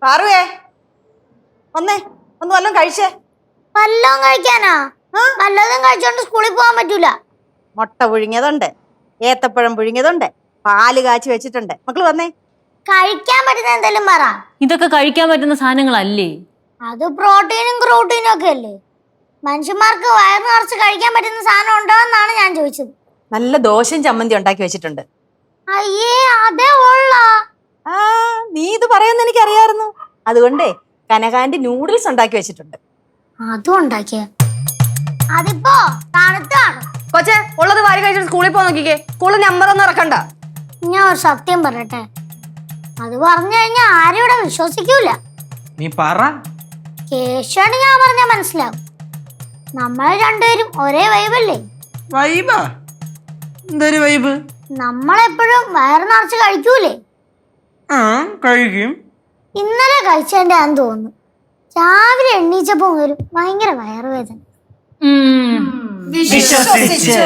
പാറുവേ വന്നേ, ഒന്ന് വല്ലതും കഴിച്ചേ. വല്ലതും കഴിക്കാനാ? വല്ലതും കഴിച്ചോണ്ട് സ്കൂളിൽ പോകാൻ പറ്റൂല. മുട്ട പുഴുങ്ങിയതുണ്ട്, ഏത്തപ്പഴം പുഴുങ്ങിയതുണ്ട്, പാല് കാച്ചി വെച്ചിട്ടുണ്ട്. മക്കള് വന്നേ. കഴിക്കാൻ പറ്റുന്ന എന്തെങ്കിലും പറ. ഇതൊക്കെ കഴിക്കാൻ പറ്റുന്ന സാധനങ്ങളല്ലേ? അത് പ്രോട്ടീനും ക്രോട്ടീനും ഒക്കെ അല്ലേ. മനുഷ്യന്മാർക്ക് വയറ് നിറച്ച് കഴിക്കാൻ പറ്റുന്ന സാധനം ഉണ്ടോ എന്നാണ് ഞാൻ ചോദിച്ചത്. നല്ല ദോശയും ചമ്മന്തി ഉണ്ടാക്കി വെച്ചിട്ടുണ്ട്. അയ്യേ, അതേ ഉള്ള. ആ, നീ ഇത് പറയുന്ന എനിക്ക് അറിയായിരുന്നു. അതുകൊണ്ടേ കനകാന്റെ നൂഡിൽസ് ഉണ്ടാക്കി വെച്ചിട്ടുണ്ട്. അതും ഉണ്ടാക്കിയ അതിപ്പോ തണുത്താണ്. കൊച്ചെ, ഉള്ളത് വാരി കഴിച്ചിട്ട് സ്കൂളിൽ പോകാൻ നോക്കിക്കേ. സ്കൂളിൽ നമ്പർ ഒന്നും ഇറക്കണ്ട. ഞാൻ ഒരു സത്യം പറയട്ടെ, അത് പറഞ്ഞു കഴിഞ്ഞാൽ ആരും ഇവിടെ വിശ്വസിക്കൂല. നീ പറ. കേശാണ് ഞാൻ പറഞ്ഞാ മനസ്സിലാവും. നമ്മൾ രണ്ടുപേരും ഒരേ വൈബല്ലേ? വൈബാ? എന്തൊരു വൈബ്? നമ്മളെപ്പോഴും വയറ് നിറച്ച് കഴിക്കൂലേ? ആ, കഴിക്കും. ഇന്നലെ കഴിച്ചതിന്റെ ആന്ന് തോന്നുന്നു. രാവിലെ എണ്ണീച്ചപ്പോ ഒരു ഭയങ്കര വയറുവേദന. വിശ്വസിച്ചു.